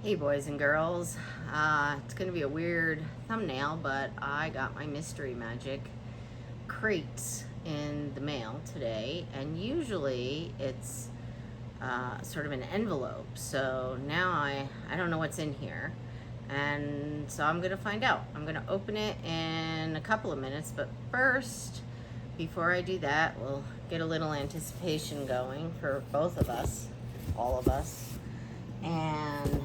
Hey boys and girls, it's going to be a weird thumbnail, but I got my Mystery Magic crates in the mail today, and usually it's sort of an envelope, so now I don't know what's in here, and so I'm going to find out. I'm going to open it in a couple of minutes, but first, before I do that, we'll get a little anticipation going for both of us, all of us, and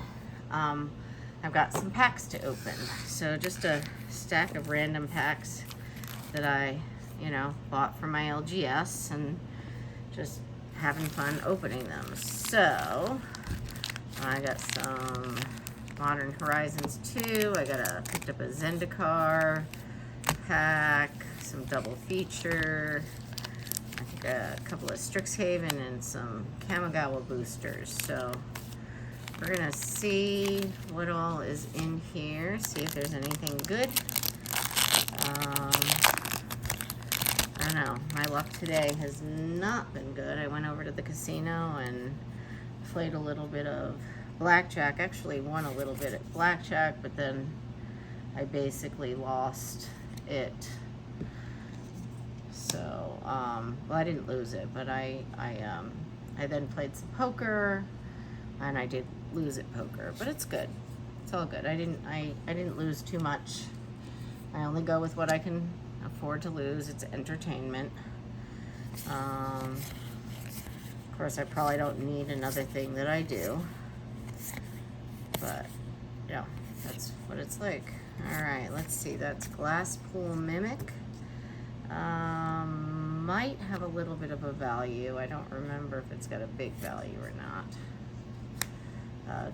I've got some packs to open. So just a stack of random packs that I, bought from my LGS and just having fun opening them. So I got some Modern Horizons 2. I picked up a Zendikar pack, some double feature. I think a couple of Strixhaven and some Kamigawa boosters. So we're gonna see what all is in here, see if there's anything good. I don't know, my luck today has not been good. I went over to the casino and played a little bit of blackjack, actually won a little bit at blackjack, but then I basically lost it. So, well, I didn't lose it, but I then played some poker, and I did lose at poker, but it's good. It's all good. I didn't lose too much. I only go with what I can afford to lose. It's entertainment. Of course, I probably don't need another thing that I do, but yeah, that's what it's like. All right, let's see. That's Glass Pool Mimic. Might have a little bit of a value. I don't remember if it's got a big value or not.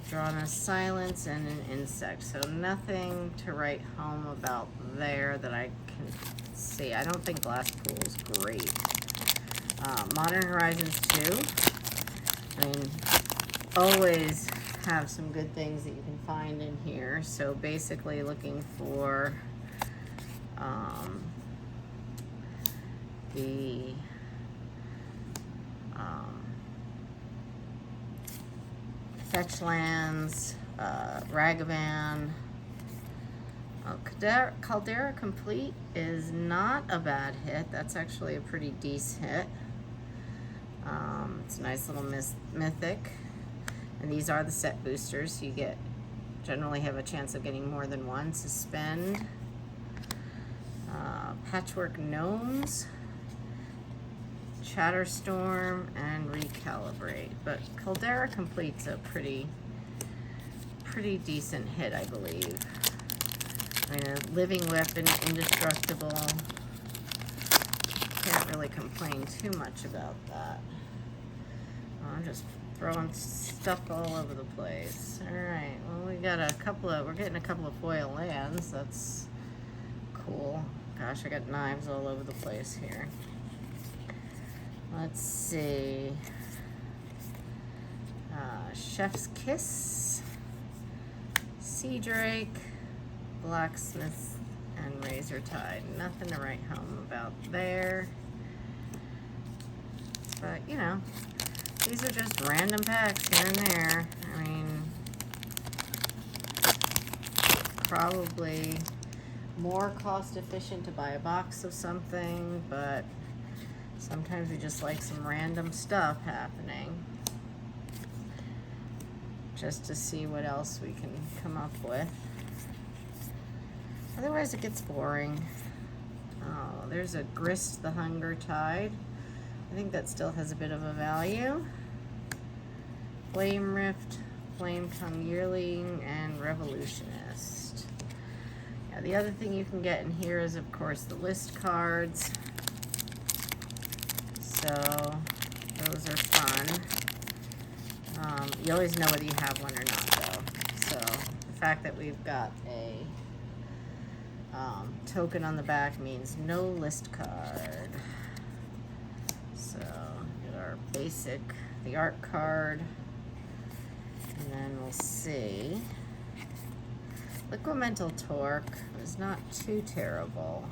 Drawn a Silence and an Insect, so nothing to write home about there that I can see. I don't think Glass Pool is great. Modern Horizons 2. I mean, always have some good things that you can find in here. So basically looking for the Fetch Lands, Ragavan. Caldera Complete is not a bad hit. That's actually a pretty decent hit. It's a nice little mythic. And these are the set boosters, so you generally have a chance of getting more than one. Suspend. Patchwork Gnomes. Chatterstorm, and Recalibrate. But Caldera Complete's a pretty decent hit, I believe. I mean, a living weapon, indestructible. Can't really complain too much about that. I'm just throwing stuff all over the place. Alright, well, we're getting a couple of foil lands. That's cool. Gosh, I got knives all over the place here. Let's see. Chef's Kiss, Sea Drake, Blacksmith, and Razor Tide. Nothing to write home about there. But, these are just random packs here and there. I mean, probably more cost efficient to buy a box of something, but sometimes we just like some random stuff happening, just to see what else we can come up with. Otherwise it gets boring. Oh, there's a Grist the Hunger Tide. I think that still has a bit of a value. Flame Rift, Flame Tongue Yearling, and Revolutionist. Yeah, the other thing you can get in here is, of course, the list cards. So those are fun. You always know whether you have one or not, though. So the fact that we've got a token on the back means no list card. So get our basic, the art card, and then we'll see. Liquimental Torque is not too terrible.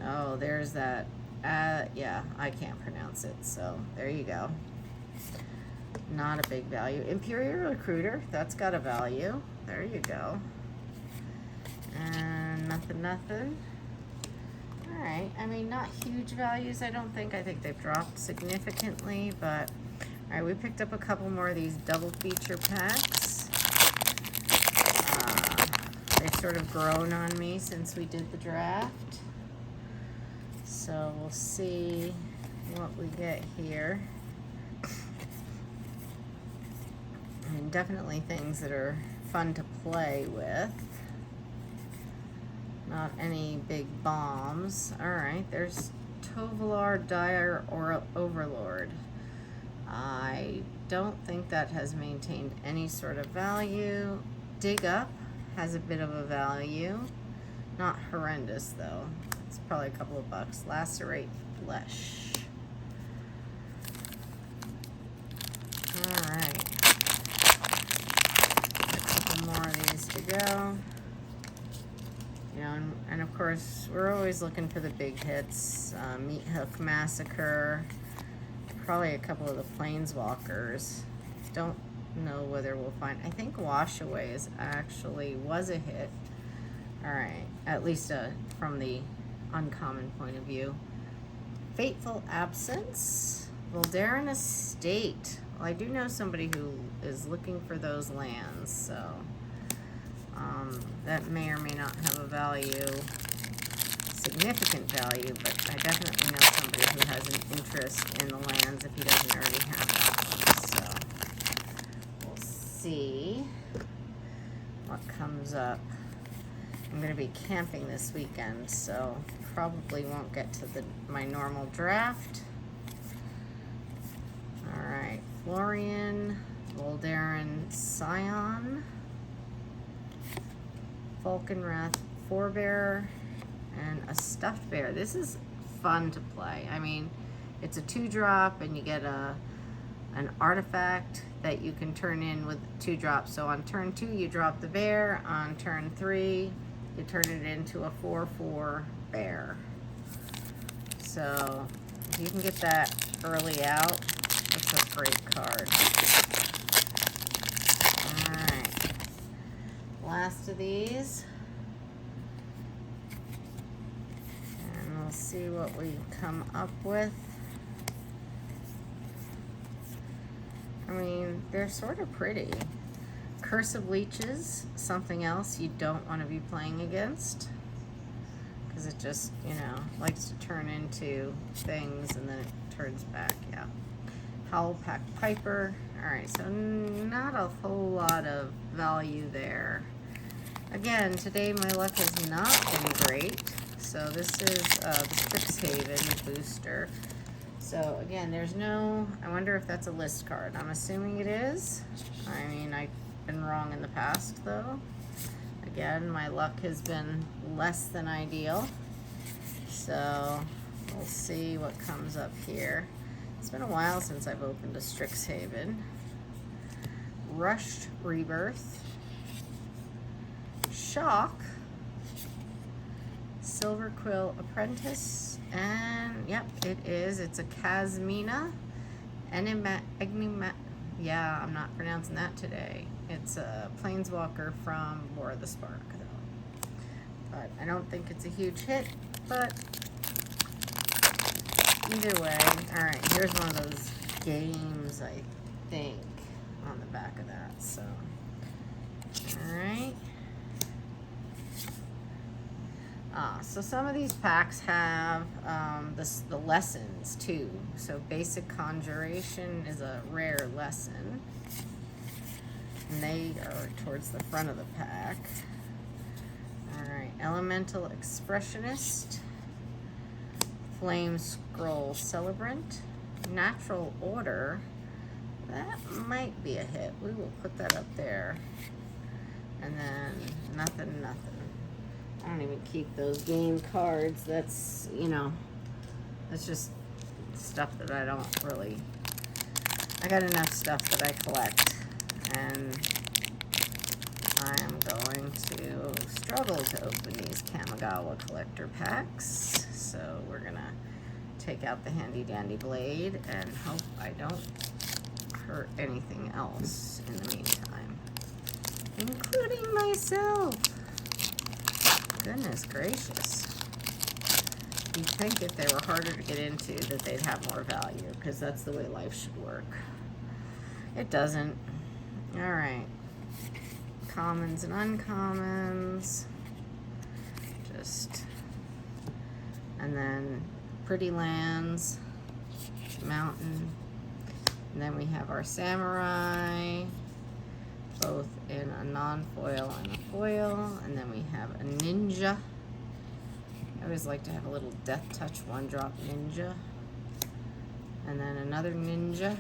Oh, there's that. Yeah, I can't pronounce it, so there you go. Not a big value. Imperial Recruiter, that's got a value. There you go. And nothing. Alright, I mean, not huge values, I don't think. I think they've dropped significantly, but... Alright, we picked up a couple more of these double feature packs. They've sort of grown on me since we did the draft. So we'll see what we get here. I mean, definitely things that are fun to play with. Not any big bombs. Alright, there's Tovalar Dire or Overlord. I don't think that has maintained any sort of value. Dig Up has a bit of a value. Not horrendous though. It's probably a couple of bucks. Lacerate Flesh. Alright. A couple more of these to go. You know, and of course, we're always looking for the big hits. Meat Hook Massacre. Probably a couple of the Planeswalkers. Don't know whether we'll find... I think Washaway was a hit. Alright, at least from the uncommon point of view. Fateful Absence. Voldaren Estate. Well, I do know somebody who is looking for those lands, so... that may or may not have a value, significant value, but I definitely know somebody who has an interest in the lands if he doesn't already have that. So we'll see what comes up. I'm going to be camping this weekend, so probably won't get to my normal draft. Alright, Florian, Voldaren Scion, Falconwrath Forebearer, and a Stuffed Bear. This is fun to play. I mean, it's a 2-drop, and you get an artifact that you can turn in with 2 drops. So on turn 2, you drop the bear. On turn 3, you turn it into a 4/4 bear. So if you can get that early out, that's a great card. Alright. Last of these. And we'll see what we come up with. I mean, they're sort of pretty. Curse of Leeches, something else you don't want to be playing against. Because it just, you know, likes to turn into things and then it turns back, yeah. Howlpack Piper. Alright, so not a whole lot of value there. Again, today my luck has not been great. So this is the Strixhaven booster. So again, there's no, I wonder if that's a list card. I'm assuming it is. I mean, I've been wrong in the past though. Again, my luck has been less than ideal. So we'll see what comes up here. It's been a while since I've opened a Strixhaven. Rushed Rebirth. Shock. Silver Quill Apprentice. And yep, it is. It's a Casmina. Yeah, I'm not pronouncing that today. It's a Planeswalker from War of the Spark, though. But I don't think it's a huge hit, but either way. Alright, here's one of those games, I think, on the back of that. So, alright. So some of these packs have the lessons too. So Basic Conjuration is a rare lesson. And they are towards the front of the pack. Alright, Elemental Expressionist. Flame Scroll Celebrant. Natural Order. That might be a hit. We will put that up there. And then nothing. I don't even keep those game cards. That's, you know, that's just stuff that I don't really... I got enough stuff that I collect. And I am going to struggle to open these Kamigawa collector packs. So we're going to take out the handy dandy blade and hope I don't hurt anything else in the meantime, including myself. Goodness gracious. You'd think if they were harder to get into that they'd have more value, because that's the way life should work. It doesn't. All right. Commons and uncommons. And then pretty lands, mountain, and then we have our samurai, both in a non-foil and a foil, and then we have a ninja. I always like to have a little death touch one-drop ninja, and then another ninja.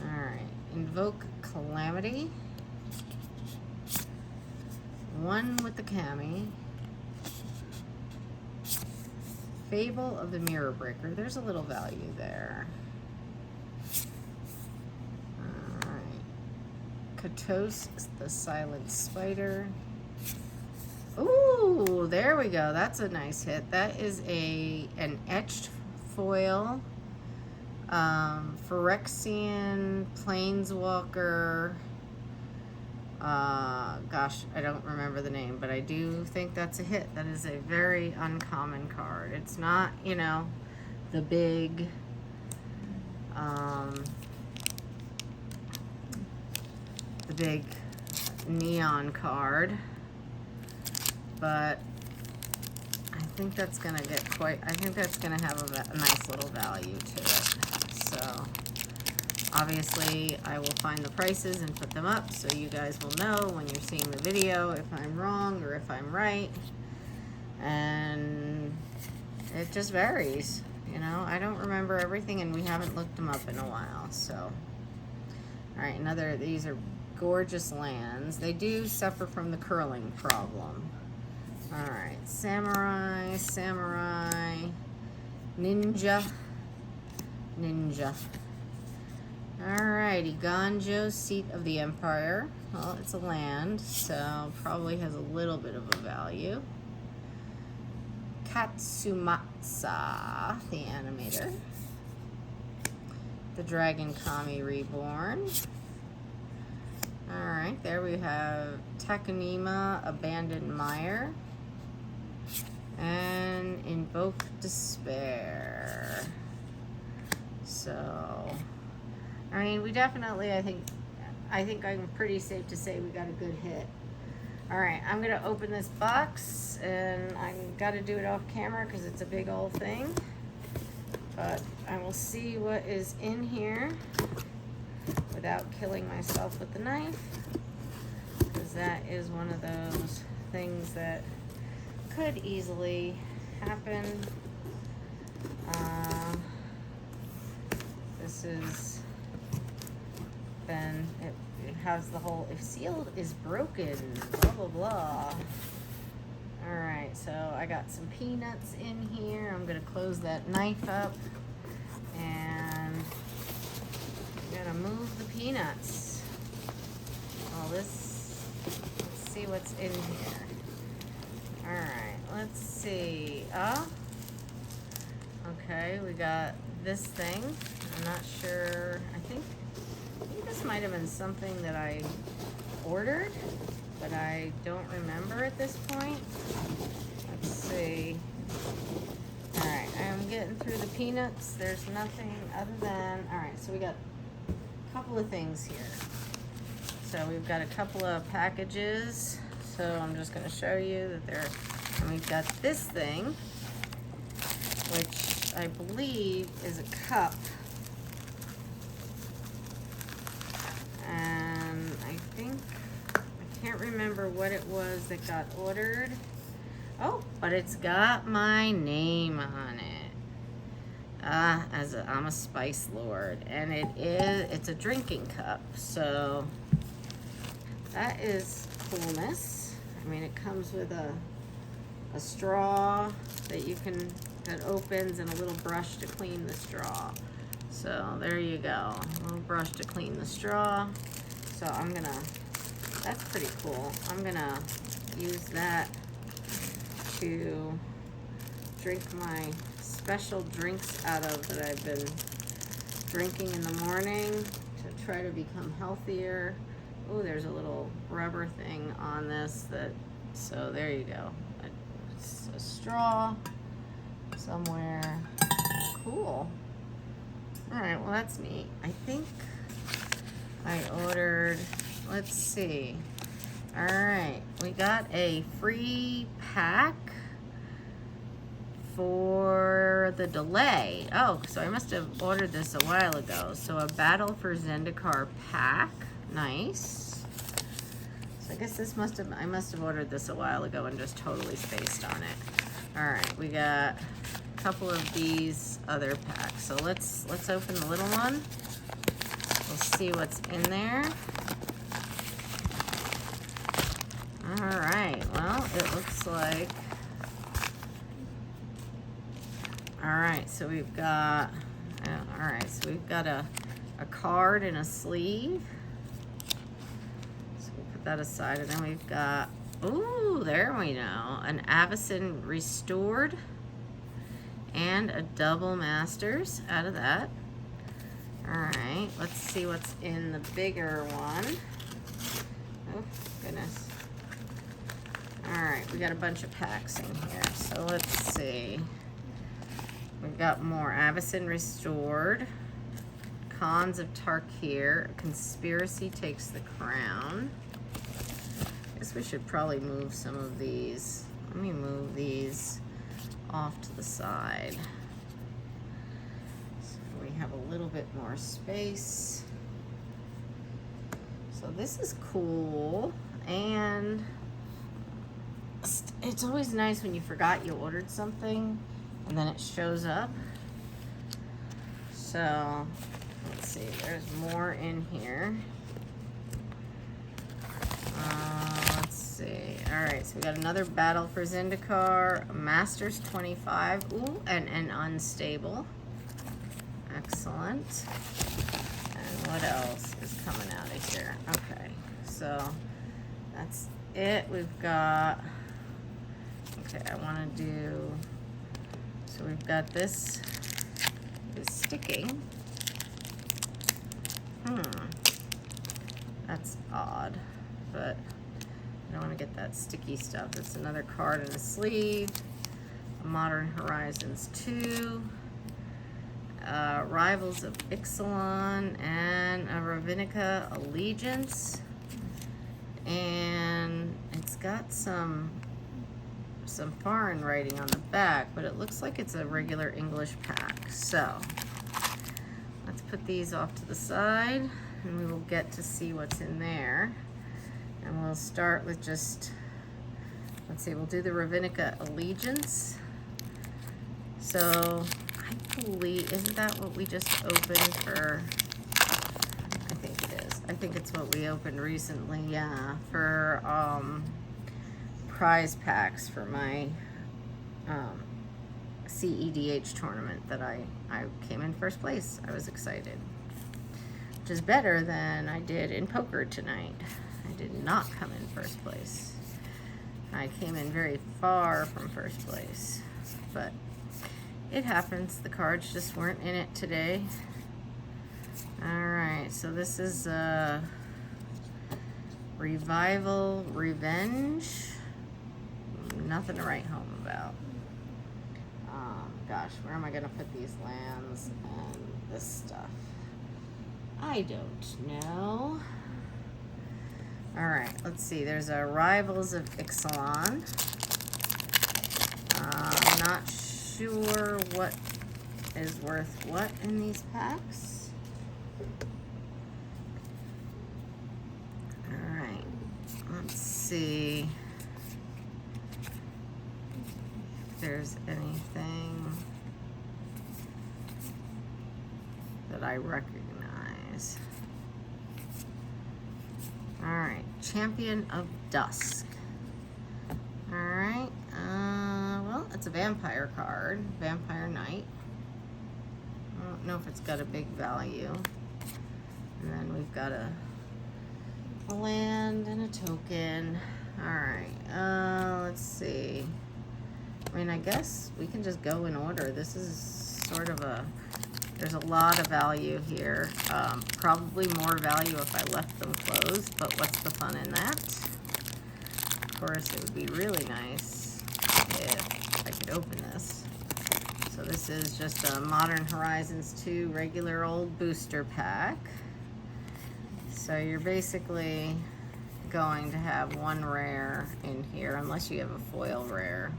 All right, invoke calamity, one with the Kami. Fable of the Mirror Breaker. There's a little value there. Alright. Katos, the Silent Spider. Ooh, there we go. That's a nice hit. That is an etched foil. Phyrexian Planeswalker. Gosh, I don't remember the name, but I do think that's a hit. That is a very uncommon card. It's not, you know, the big, neon card, but I think that's gonna I think that's gonna have a nice little value to it. So obviously, I will find the prices and put them up so you guys will know when you're seeing the video if I'm wrong or if I'm right. And it just varies, you know. I don't remember everything, and we haven't looked them up in a while. So, all right, these are gorgeous lands. They do suffer from the curling problem. All right, samurai, ninja. Alrighty, Ganjo, Seat of the Empire. Well, it's a land, so probably has a little bit of a value. Katsumatsa, the animator. The Dragon Kami Reborn. Alright, there we have Takanima, Abandoned Mire. And Invoke Despair. So, I mean, we definitely, I think I'm pretty safe to say we got a good hit. All right, I'm gonna open this box, and I got to do it off camera because it's a big old thing. But I will see what is in here without killing myself with the knife, because that is one of those things that could easily happen. This is then it has the whole, if sealed is broken, blah blah blah. All right, so I got some peanuts in here. I'm gonna close that knife up, and I'm gonna move the peanuts. Let's see what's in here. All right, let's see. Okay, we got this thing. I'm not sure. I think this might have been something that I ordered, but I don't remember at this point. Let's see. All right, I'm getting through the peanuts. There's nothing other than, all right, so we got a couple of things here. So we've got a couple of packages. So I'm just going to show you that and we've got this thing, which I believe is a cup. And I can't remember what it was that got ordered. Oh, but it's got my name on it. I'm a spice lord, and it's a drinking cup. So that is coolness. I mean, it comes with a straw that opens, and a little brush to clean the straw. So there you go, a little brush to clean the straw. So that's pretty cool. I'm gonna use that to drink my special drinks out of that I've been drinking in the morning to try to become healthier. Oh, there's a little rubber thing on this so there you go. It's a straw somewhere. Cool. All right, well, that's neat. I think I ordered, let's see. All right, we got a free pack for the delay. Oh, so I must have ordered this a while ago. So a Battle for Zendikar pack. Nice. So I guess I must have ordered this a while ago and just totally spaced on it. All right, we got a couple of these other packs. So let's open the little one. We'll see what's in there. All right, well, it looks like, all right, so we've got, a card and a sleeve. So we'll put that aside, and then we've got, ooh, there we go, an Avacyn Restored and a Double Masters out of that. All right, let's see what's in the bigger one. Oh, goodness. All right, we got a bunch of packs in here, so let's see. We've got more Avacyn Restored, Khans of Tarkir, Conspiracy Takes the Crown. I guess we should probably move some of these. Let me move these off to the side. So we have a little bit more space. So this is cool, and it's always nice when you forgot you ordered something and then it shows up. So let's see, there's more in here. Let's see. All right, so we got another Battle for Zendikar, a Masters 25, ooh, and an Unstable. Excellent. And what else is coming out of here? Okay, so that's it. We've got, okay, I want to do, so we've got this is sticking. That's odd, but I don't want to get that sticky stuff. It's another card and a sleeve. Modern Horizons 2. Rivals of Ixalan, and a Ravinica Allegiance. And it's got some foreign writing on the back, but it looks like it's a regular English pack. So let's put these off to the side, and we will get to see what's in there. And we'll start with just, let's see, we'll do the Ravinica Allegiance. So I believe, isn't that what we just opened for? I think it is. I think it's what we opened recently, yeah, for prize packs for my CEDH tournament that I came in first place. I was excited, which is better than I did in poker tonight. I did not come in first place. I came in very far from first place, but it happens. The cards just weren't in it today. All right, so this is Revival Revenge. Nothing to write home about. Gosh, where am I gonna put these lands and this stuff? I don't know. All right, let's see. There's a Rivals of Ixalan. I'm not sure what is worth what in these packs. All right, let's see if there's anything that I recognize. All right, Champion of Dusk. All right, well, it's a vampire card, Vampire Knight. I don't know if it's got a big value. And then we've got a land and a token. All right, let's see. I mean, I guess we can just go in order. This is sort of a There's a lot of value here. Probably more value if I left them closed, but what's the fun in that? Of course, it would be really nice if I could open this. So this is just a Modern Horizons 2 regular old booster pack. So you're basically going to have one rare in here, unless you have a foil rare.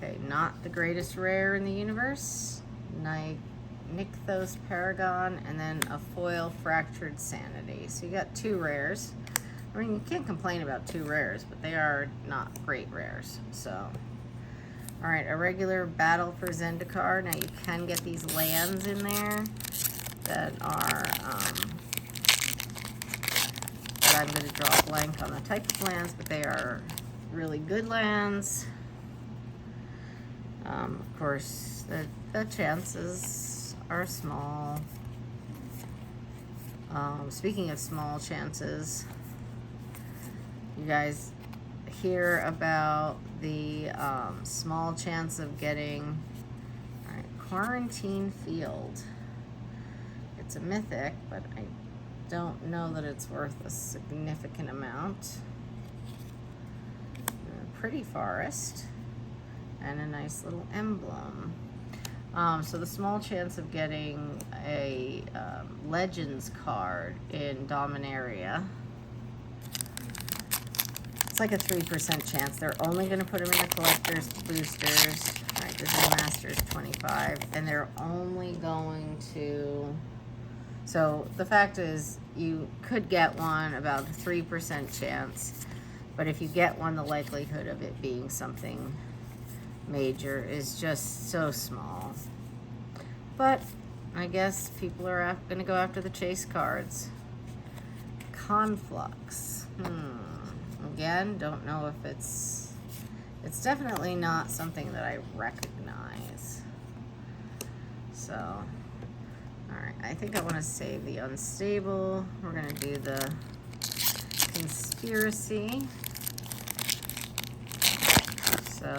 Okay, not the greatest rare in the universe. Nykthos Paragon, and then a foil Fractured Sanity. So you got two rares. I mean, you can't complain about two rares, but they are not great rares. So, all right, a regular Battle for Zendikar. Now you can get these lands in there that are, but I'm going to draw a blank on the type of lands, but they are really good lands. Of course, the chances are small. Speaking of small chances, you guys hear about the small chance of getting, all right, Quarantine Field. It's a mythic, but I don't know that it's worth a significant amount. A pretty forest. And a nice little emblem. So the small chance of getting a Legends card in Dominaria, it's like a 3% chance. They're only going to put them in the collector's boosters. All right, this is Masters 25, and they're only going to. So the fact is, you could get one about a 3% chance, but if you get one, the likelihood of it being something major is just so small. But I guess people are going to go after the chase cards. Conflux. Again, don't know if it's definitely not something that I recognize. So, all right, I think I want to save the unstable. We're going to do the conspiracy. So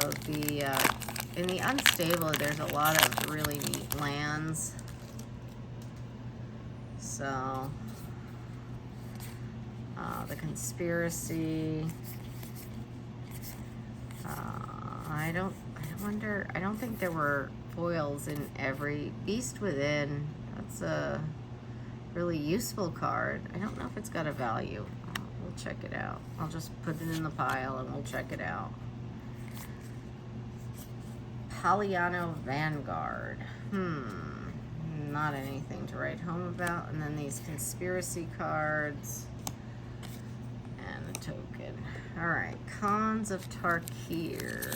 in the unstable, there's a lot of really neat lands. So the conspiracy. I don't think there were foils in every Beast Within. That's a really useful card. I don't know if it's got a value. We'll check it out. I'll just put it in the pile and we'll check it out. Poliano Vanguard. Not anything to write home about. And then these conspiracy cards. And a token. Alright, Cons of Tarkir.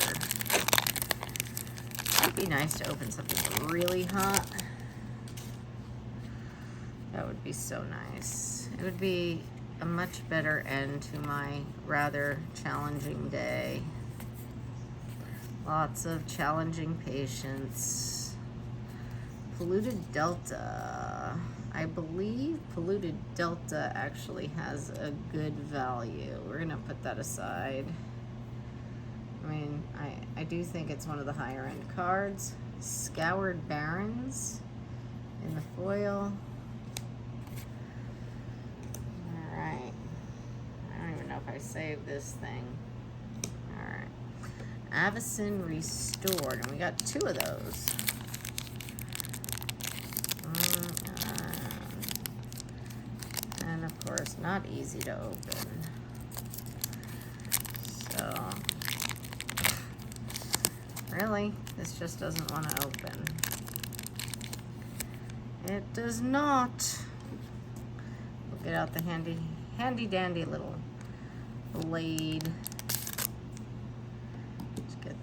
It'd be nice to open something really hot. That would be so nice. It would be a much better end to my rather challenging day. Lots of challenging patience. Polluted Delta. I believe Polluted Delta actually has a good value. We're going to put that aside. I mean, I do think it's one of the higher end cards. Scoured Barrens in the foil. Alright. I don't even know if I saved this thing. Alright. Avacyn Restored, and we got two of those. And of course, not easy to open. So, really, this just doesn't want to open. It does not. We'll get out the handy dandy little blade.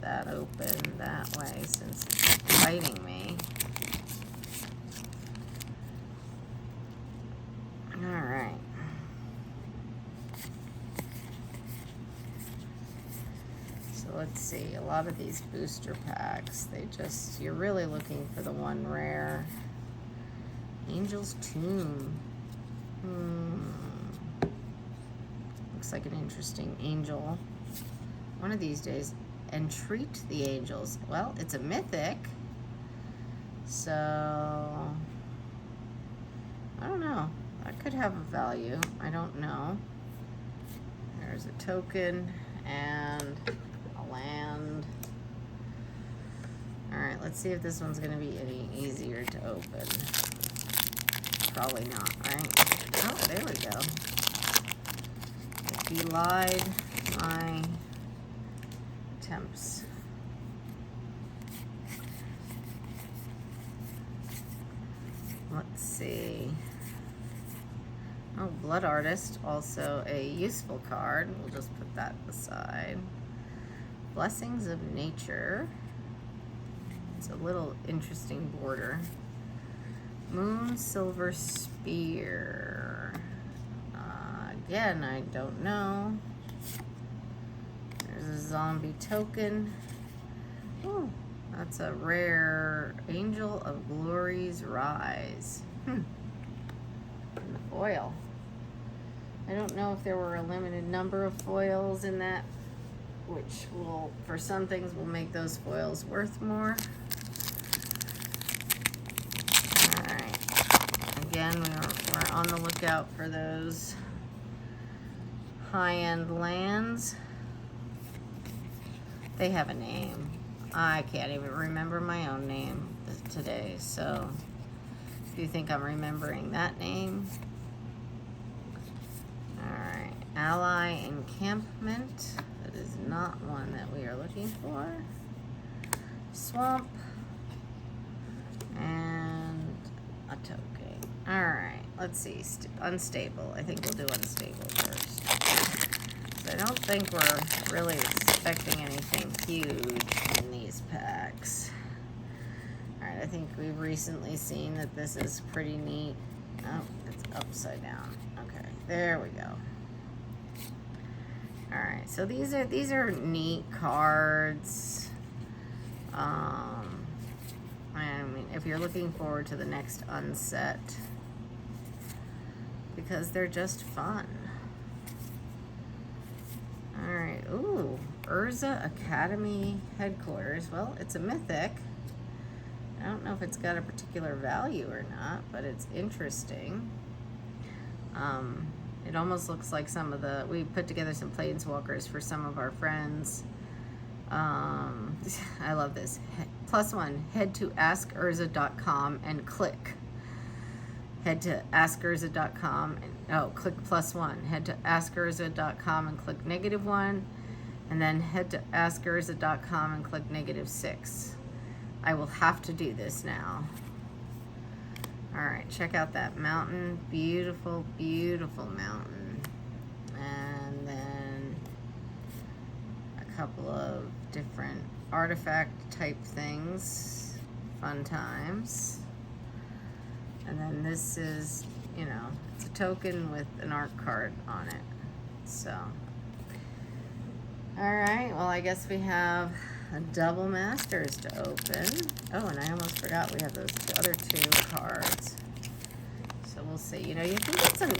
That open that way since it's fighting me. Alright. So let's see. A lot of these booster packs, you're really looking for the one rare. Angel's Tomb. Looks like an interesting angel. One of these days, Entreat the angels. Well, it's a mythic. So, I don't know. That could have a value. I don't know. There's a token and a land. Alright, let's see if this one's going to be any easier to open. Probably not, right? Oh, there we go. It belied my attempts. Let's see. Oh, Blood Artist, also a useful card. We'll just put that aside. Blessings of Nature. It's a little interesting border. Moon Silver Spear. Again, I don't know. There's a zombie token. Oh, that's a rare Angel of Glory's Rise. And the foil. I don't know if there were a limited number of foils in that, which will, for some things, will make those foils worth more. Alright. Again, we're on the lookout for those high-end lands. They have a name. I can't even remember my own name today, so if you think I'm remembering that name. Alright, Ally Encampment. That is not one that we are looking for. Swamp. And a token. Alright, let's see. Unstable. I think we'll do unstable first. I don't think we're really expecting anything huge in these packs. Alright, I think we've recently seen that this is pretty neat. Oh, it's upside down. Okay, there we go. Alright, so these are neat cards. I mean, if you're looking forward to the next unset, because they're just fun. Alright, ooh, Urza Academy Headquarters. Well, it's a mythic. I don't know if it's got a particular value or not, but it's interesting. It almost looks like some of the, we put together some planeswalkers for some of our friends. I love this. +1, head to askurza.com and click. Head to askurza.com and, click +1. Head to askurza.com and click -1. And then head to askurza.com and click -6. I will have to do this now. Alright, check out that mountain. Beautiful, beautiful mountain. And then a couple of different artifact type things. Fun times. And then this is, you know, it's a token with an art card on it. So, alright, well, I guess we have a double masters to open. Oh, and I almost forgot we have those other two cards. So we'll see. You know, you can get some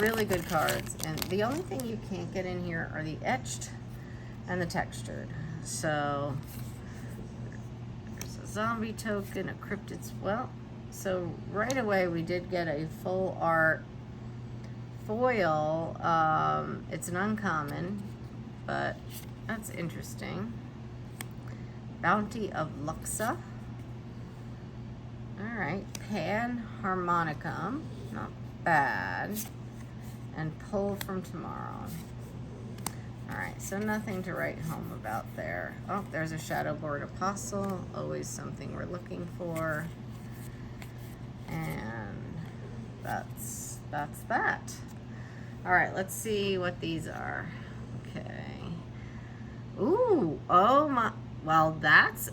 really good cards, and the only thing you can't get in here are the etched and the textured. So there's a zombie token, a cryptid. Well, so right away we did get a full art foil. It's an uncommon, but that's interesting. Bounty of Luxa. Alright, Pan Harmonicum. Not bad. And Pull from Tomorrow. Alright, so nothing to write home about there. Oh, there's a Shadowboard Apostle. Always something we're looking for. And that's that. Alright, let's see what these are. Okay. Ooh, oh my. Well, that's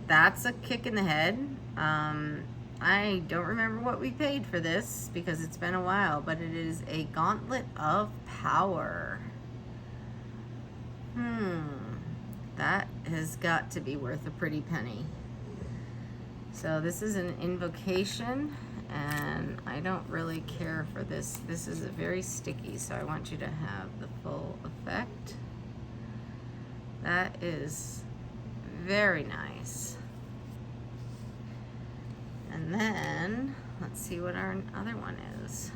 a kick in the head. I don't remember what we paid for this because it's been a while, but it is a Gauntlet of Power. That has got to be worth a pretty penny. So this is an invocation, and I don't really care for this. This is very sticky, so I want you to have the full effect. That is Very nice. And then, let's see what our other one is.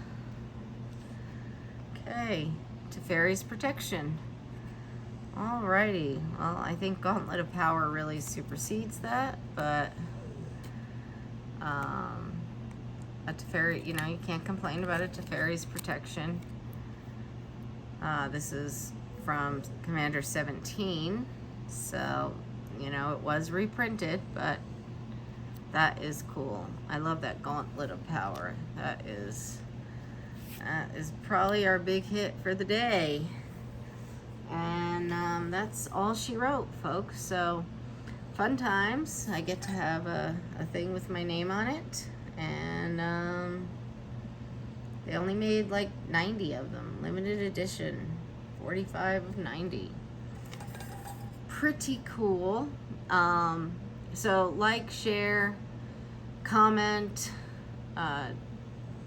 Okay, Teferi's Protection. Alrighty, well, I think Gauntlet of Power really supersedes that, but a Teferi, you know, you can't complain about a Teferi's Protection. This is from Commander 17, so, you know, it was reprinted, but that is cool. I love that Gauntlet of Power. That is probably our big hit for the day. And that's all she wrote, folks. So, fun times. I get to have a thing with my name on it. And they only made like 90 of them. Limited edition. 45 of 90. Pretty cool. So, like, share, comment,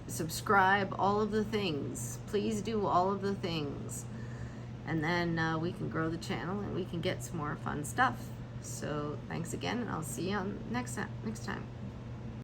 subscribe, all of the things. Please do all of the things. And then we can grow the channel and we can get some more fun stuff. So thanks again, and I'll see you on next time.